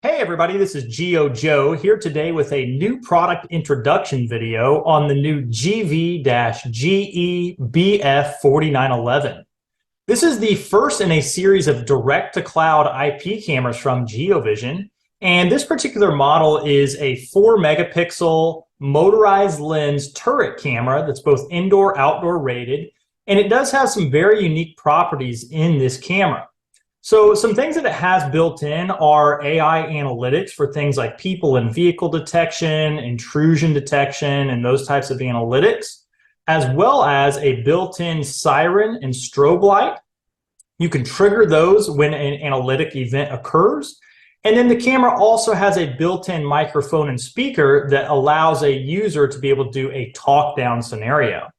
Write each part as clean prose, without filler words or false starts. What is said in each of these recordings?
Hey everybody, this is Geo Joe here today with a new product introduction video on the new GV-GEBF4911. This is the first in a series of direct-to-cloud IP cameras from GeoVision, and this particular model is a 4 megapixel motorized lens turret camera that's both indoor-outdoor rated, and it does have some very unique properties in this camera. So some things that it has built in are AI analytics for things like people and vehicle detection, intrusion detection, and those types of analytics, as well as a built-in siren and strobe light. You can trigger those when an analytic event occurs. And then the camera also has a built-in microphone and speaker that allows a user to be able to do a talk-down scenario.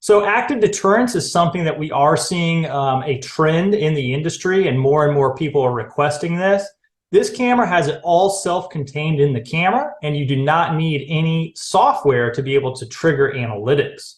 So active deterrence is something that we are seeing a trend in the industry, and more people are requesting this. This camera has it all self-contained in the camera, and you do not need any software to be able to trigger analytics.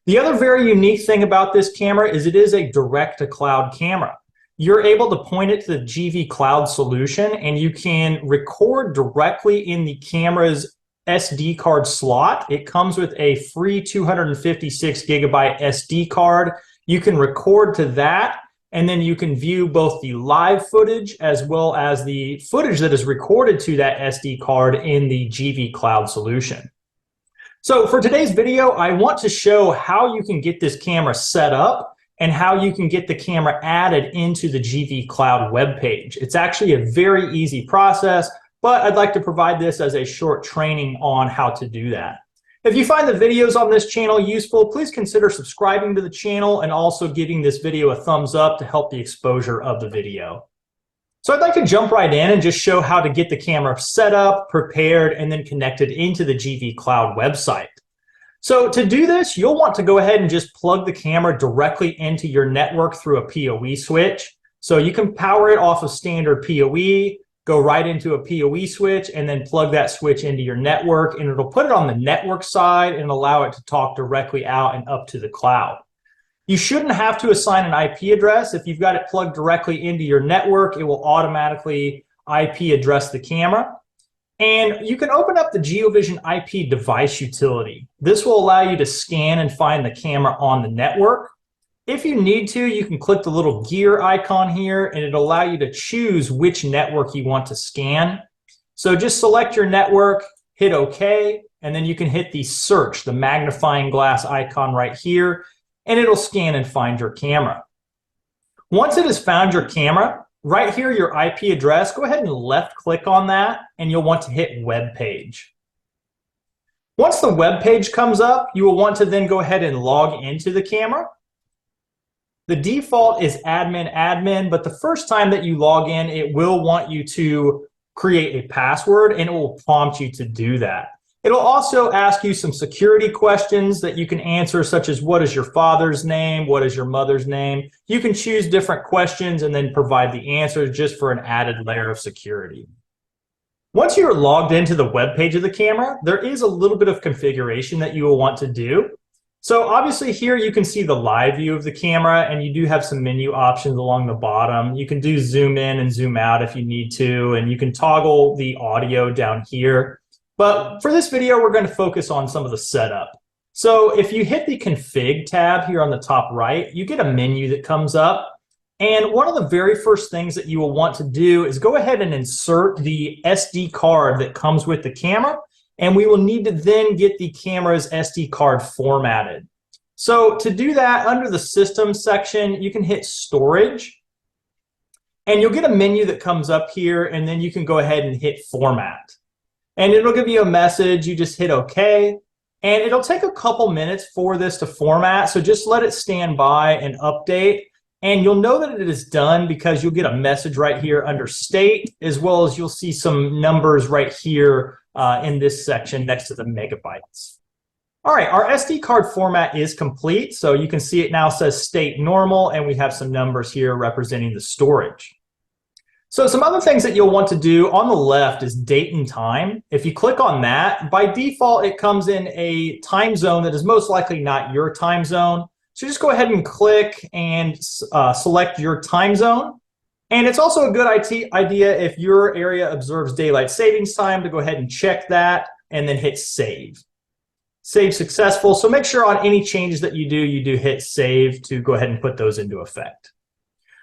The other very unique thing about this camera is it is a direct-to-cloud camera. You're able to point it to the GV Cloud solution, and you can record directly in the camera's SD card slot. It comes with a free 256 gigabyte SD card. You can record to that, and then you can view both the live footage as well as the footage that is recorded to that SD card in the GV Cloud solution. So for today's video, I want to show how you can get this camera set up and how you can get the camera added into the GV Cloud webpage. It's actually a very easy process, but I'd like to provide this as a short training on how to do that. If you find the videos on this channel useful, please consider subscribing to the channel and also giving this video a thumbs up to help the exposure of the video. So I'd like to jump right in and just show how to get the camera set up, prepared, and then connected into the GV Cloud website. So to do this, you'll want to go ahead and just plug the camera directly into your network through a PoE switch. So you can power it off of standard PoE, go right into a PoE switch, and then plug that switch into your network, and it'll put it on the network side and allow it to talk directly out and up to the cloud. You shouldn't have to assign an IP address. If you've got it plugged directly into your network, it will automatically IP address the camera. And you can open up the GeoVision IP device utility. This will allow you to scan and find the camera on the network. If you need to, you can click the little gear icon here, and it'll allow you to choose which network you want to scan. So just select your network, hit OK, and then you can hit the search, the magnifying glass icon right here, and it'll scan and find your camera. Once it has found your camera, right here, your IP address, go ahead and left click on that, and you'll want to hit Web Page. Once the web page comes up, you will want to then go ahead and log into the camera. The default is admin, but the first time that you log in, it will want you to create a password, and it will prompt you to do that. It'll also ask you some security questions that you can answer, such as what is your father's name, what is your mother's name. You can choose different questions and then provide the answers just for an added layer of security. Once you're logged into the web page of the camera, there is a little bit of configuration that you will want to do. So obviously here you can see the live view of the camera, and you do have some menu options along the bottom. You can do zoom in and zoom out if you need to, and you can toggle the audio down here. But for this video, we're going to focus on some of the setup. So if you hit the config tab here on the top right, you get a menu that comes up. And one of the very first things that you will want to do is go ahead and insert the SD card that comes with the camera. And we will need to then get the camera's SD card formatted. So to do that, under the System section, you can hit Storage, and you'll get a menu that comes up here, and then you can go ahead and hit Format. And it'll give you a message. You just hit OK, and it'll take a couple minutes for this to format, so just let it stand by and update. And you'll know that it is done because you'll get a message right here under State, as well as you'll see some numbers right here in this section next to the megabytes. All right, our SD card format is complete. So you can see it now says state normal, and we have some numbers here representing the storage. So some other things that you'll want to do on the left is date and time. If you click on that, by default, it comes in a time zone that is most likely not your time zone. So just go ahead and click and select your time zone. And it's also a good idea if your area observes daylight savings time to go ahead and check that and then hit save. Save successful. So make sure on any changes that you do hit save to go ahead and put those into effect.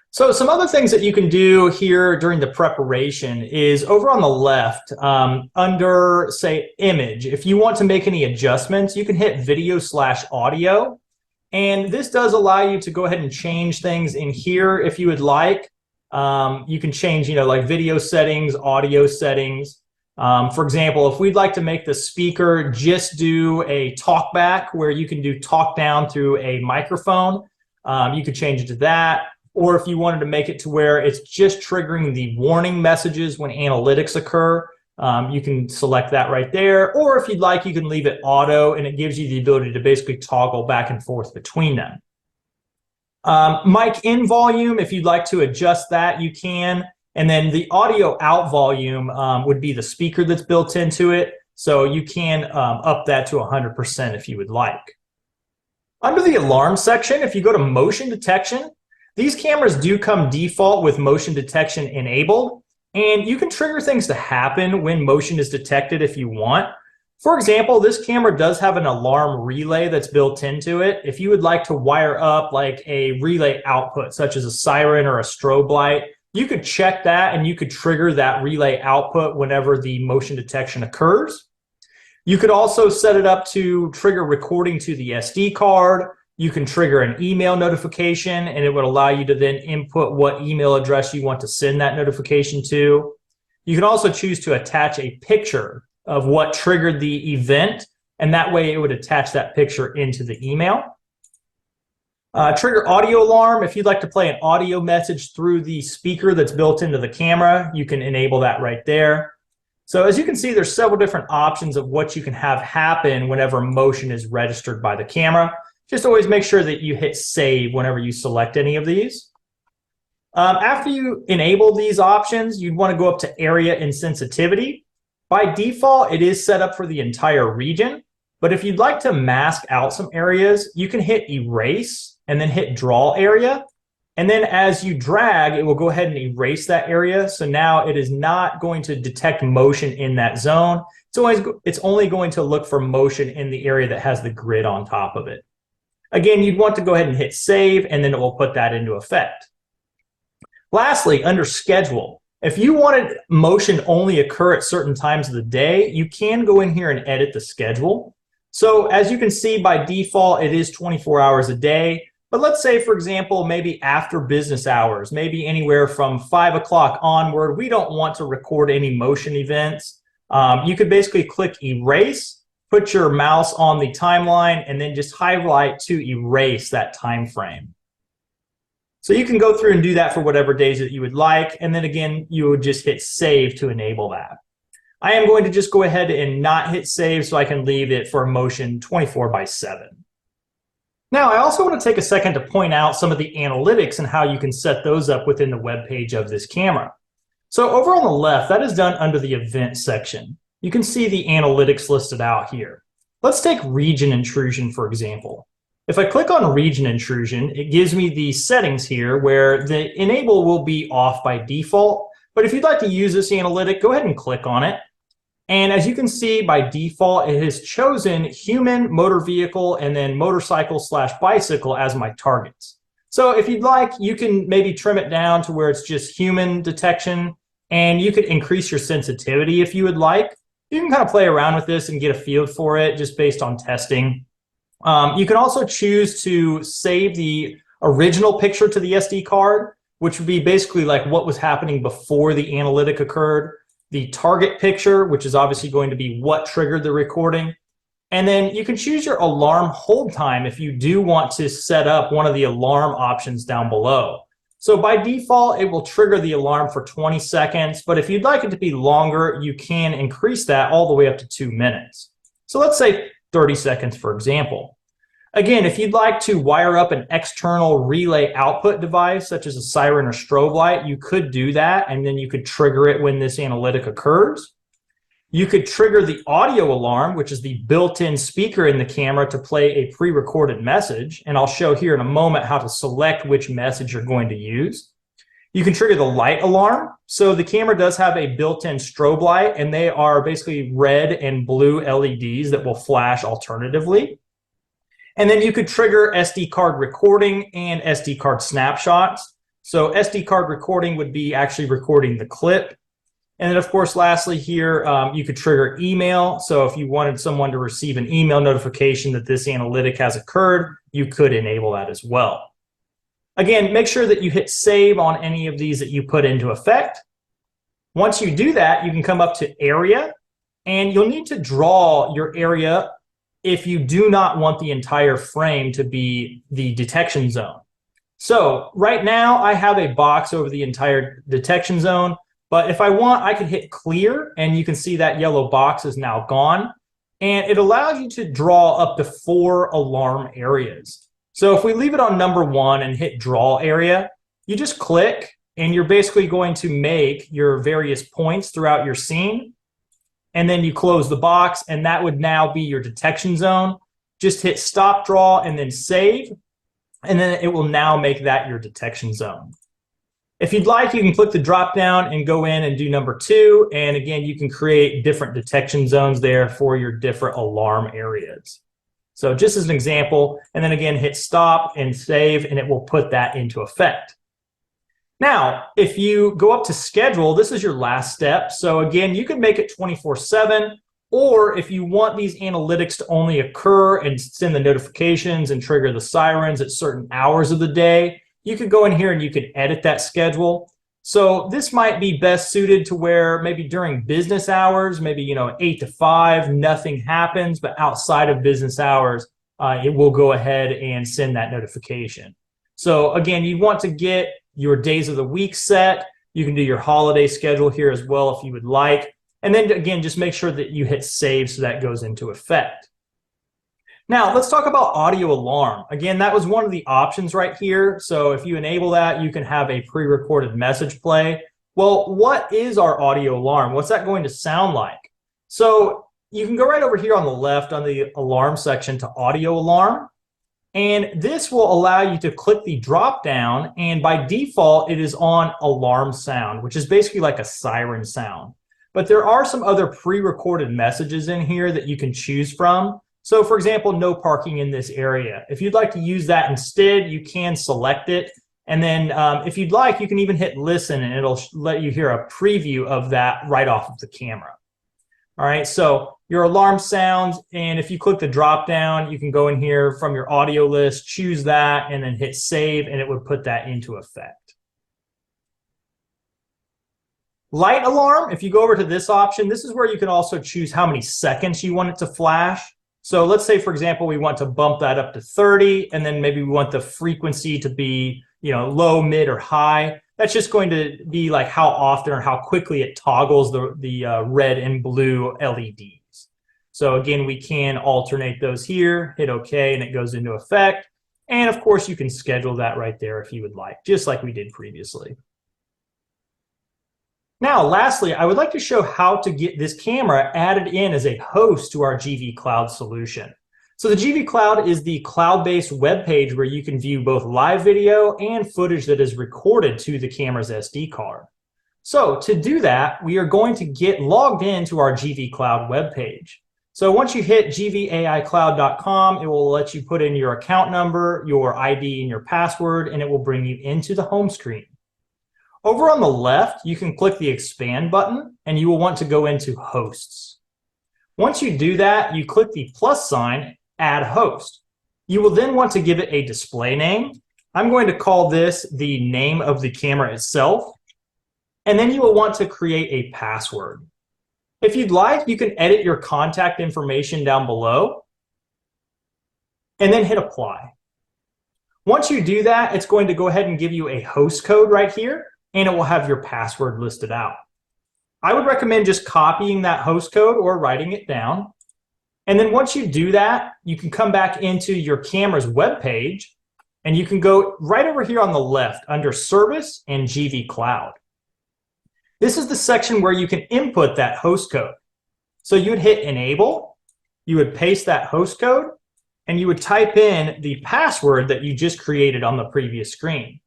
So some other things that you can do here during the preparation is over on the left under, say, image. If you want to make any adjustments, you can hit video/audio. And this does allow you to go ahead and change things in here if you would like. You can change, like video settings, audio settings. For example, if we'd like to make the speaker just do a talk back where you can do talk down through a microphone, you could change it to that. Or if you wanted to make it to where it's just triggering the warning messages when analytics occur, you can select that right there. Or if you'd like, you can leave it auto, and it gives you the ability to basically toggle back and forth between them. Mic in volume, if you'd like to adjust that, you can. And then the audio out volume would be the speaker that's built into it. So you can up that to 100% if you would like. Under the alarm section, if you go to motion detection, these cameras do come default with motion detection enabled, and you can trigger things to happen when motion is detected if you want. For example, this camera does have an alarm relay that's built into it. If you would like to wire up like a relay output, such as a siren or a strobe light, you could check that and you could trigger that relay output whenever the motion detection occurs. You could also set it up to trigger recording to the SD card. You can trigger an email notification, and it would allow you to then input what email address you want to send that notification to. You can also choose to attach a picture of what triggered the event, and that way it would attach that picture into the email. Trigger audio alarm. If you'd like to play an audio message through the speaker that's built into the camera, you can enable that right there. So as you can see, there's several different options of what you can have happen whenever motion is registered by the camera. Just always make sure that you hit save whenever you select any of these. After you enable these options, you'd want to go up to area and sensitivity. By default, it is set up for the entire region, but if you'd like to mask out some areas, you can hit erase and then hit draw area. And then as you drag, it will go ahead and erase that area. So now it is not going to detect motion in that zone. It's only going to look for motion in the area that has the grid on top of it. Again, you'd want to go ahead and hit save, and then it will put that into effect. Lastly, under schedule, if you wanted motion only occur at certain times of the day, you can go in here and edit the schedule. So as you can see, by default, it is 24 hours a day. But let's say, for example, maybe after business hours, maybe anywhere from 5 o'clock onward, we don't want to record any motion events. You could basically click erase, put your mouse on the timeline, and then just highlight to erase that time frame. So you can go through and do that for whatever days that you would like. And then again, you would just hit save to enable that. I am going to just go ahead and not hit save so I can leave it for motion 24/7. Now, I also want to take a second to point out some of the analytics and how you can set those up within the web page of this camera. So over on the left, that is done under the event section. You can see the analytics listed out here. Let's take region intrusion, for example. If I click on region intrusion, it gives me the settings here where the enable will be off by default. But if you'd like to use this analytic, go ahead and click on it. And as you can see, by default, it has chosen human, motor vehicle, and then motorcycle/bicycle as my targets. So if you'd like, you can maybe trim it down to where it's just human detection, and you could increase your sensitivity if you would like. You can kind of play around with this and get a feel for it just based on testing. You can also choose to save the original picture to the SD card, which would be basically like what was happening before the analytic occurred. The target picture, which is obviously going to be what triggered the recording. And then you can choose your alarm hold time if you do want to set up one of the alarm options down below. So by default, it will trigger the alarm for 20 seconds, but if you'd like it to be longer, you can increase that all the way up to 2 minutes. So let's say 30 seconds, for example. Again, if you'd like to wire up an external relay output device, such as a siren or strobe light, you could do that, and then you could trigger it when this analytic occurs. You could trigger the audio alarm, which is the built-in speaker in the camera, to play a pre-recorded message, and I'll show here in a moment how to select which message you're going to use. You can trigger the light alarm. So the camera does have a built-in strobe light, and they are basically red and blue LEDs that will flash alternatively. And then you could trigger SD card recording and SD card snapshots. So SD card recording would be actually recording the clip. And then, of course, lastly here, you could trigger email. So if you wanted someone to receive an email notification that this analytic has occurred, you could enable that as well. Again, make sure that you hit save on any of these that you put into effect. Once you do that, you can come up to area, and you'll need to draw your area if you do not want the entire frame to be the detection zone. So right now I have a box over the entire detection zone, but if I want, I can hit clear, and you can see that yellow box is now gone, and it allows you to draw up to 4 alarm areas. So if we leave it on number 1 and hit draw area, you just click, and you're basically going to make your various points throughout your scene, and then you close the box, and that would now be your detection zone. Just hit stop draw and then save, and then it will now make that your detection zone. If you'd like, you can click the drop down and go in and do number 2, and again, you can create different detection zones there for your different alarm areas. So just as an example, and then again, hit stop and save, and it will put that into effect. Now, if you go up to schedule, this is your last step. So again, you can make it 24/7, or if you want these analytics to only occur and send the notifications and trigger the sirens at certain hours of the day, you could go in here and you could edit that schedule. So this might be best suited to where maybe during business hours, maybe 8 to 5, nothing happens, but outside of business hours, it will go ahead and send that notification. So again, you want to get your days of the week set. You can do your holiday schedule here as well if you would like. And then again, just make sure that you hit save so that goes into effect. Now, let's talk about audio alarm. Again, that was one of the options right here. So if you enable that, you can have a pre-recorded message play. Well, what is our audio alarm? What's that going to sound like? So you can go right over here on the left on the alarm section to audio alarm. And this will allow you to click the drop down, and by default, it is on alarm sound, which is basically like a siren sound. But there are some other pre-recorded messages in here that you can choose from. So for example, no parking in this area. If you'd like to use that instead, you can select it. And then if you'd like, you can even hit listen, and it'll let you hear a preview of that right off of the camera. All right, so your alarm sounds, and if you click the drop down, you can go in here from your audio list, choose that, and then hit save, and it would put that into effect. Light alarm, if you go over to this option, this is where you can also choose how many seconds you want it to flash. So let's say, for example, we want to bump that up to 30, and then maybe we want the frequency to be, low, mid, or high. That's just going to be like how often or how quickly it toggles the red and blue LEDs. So again, we can alternate those here, hit OK, and it goes into effect. And of course, you can schedule that right there if you would like, just like we did previously. Now, lastly, I would like to show how to get this camera added in as a host to our GV Cloud solution. So the GV Cloud is the cloud-based web page where you can view both live video and footage that is recorded to the camera's SD card. So to do that, we are going to get logged into our GV Cloud web page. So once you hit gvaicloud.com, it will let you put in your account number, your ID, and your password, and it will bring you into the home screen. Over on the left, you can click the expand button, and you will want to go into hosts. Once you do that, you click the plus sign, add host. You will then want to give it a display name. I'm going to call this the name of the camera itself. And then you will want to create a password. If you'd like, you can edit your contact information down below and then hit apply. Once you do that, it's going to go ahead and give you a host code right here, and it will have your password listed out. I would recommend just copying that host code or writing it down. And then once you do that, you can come back into your camera's web page, and you can go right over here on the left under Service and GV Cloud. This is the section where you can input that host code. So you would hit Enable, you would paste that host code, and you would type in the password that you just created on the previous screen.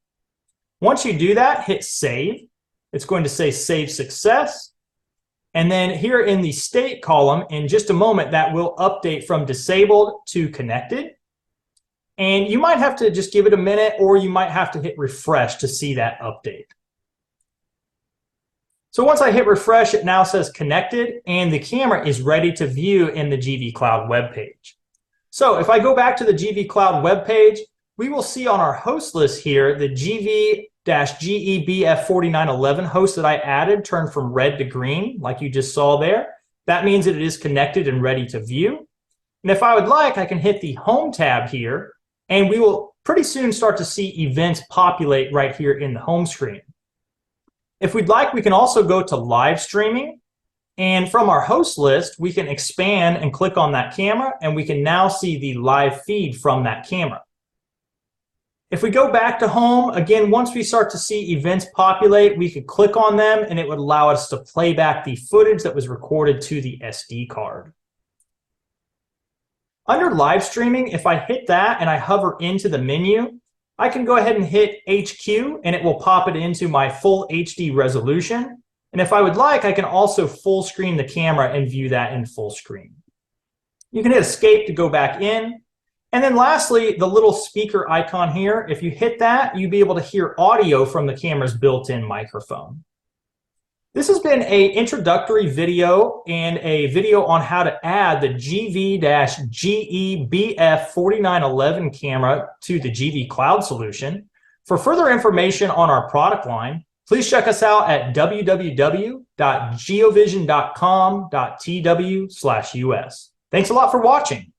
Once you do that, hit save. It's going to say save success. And then here in the state column, in just a moment, that will update from disabled to connected. And you might have to just give it a minute, or you might have to hit refresh to see that update. So once I hit refresh, it now says connected, and the camera is ready to view in the GV Cloud webpage. So if I go back to the GV Cloud webpage, we will see on our host list here the GV-GEBF4911 host that I added turned from red to green, like you just saw there. That means that it is connected and ready to view. And if I would like, I can hit the Home tab here, and we will pretty soon start to see events populate right here in the home screen. If we'd like, we can also go to live streaming, and from our host list, we can expand and click on that camera, and we can now see the live feed from that camera. If we go back to home, again, once we start to see events populate, we could click on them, and it would allow us to play back the footage that was recorded to the SD card. Under live streaming, if I hit that and I hover into the menu, I can go ahead and hit HQ, and it will pop it into my full HD resolution. And if I would like, I can also full screen the camera and view that in full screen. You can hit escape to go back in. And then lastly, the little speaker icon here, if you hit that, you'll be able to hear audio from the camera's built-in microphone. This has been an introductory video and a video on how to add the GV-GEBF4911 camera to the GV Cloud solution. For further information on our product line, please check us out at www.geovision.com.tw/US. Thanks a lot for watching.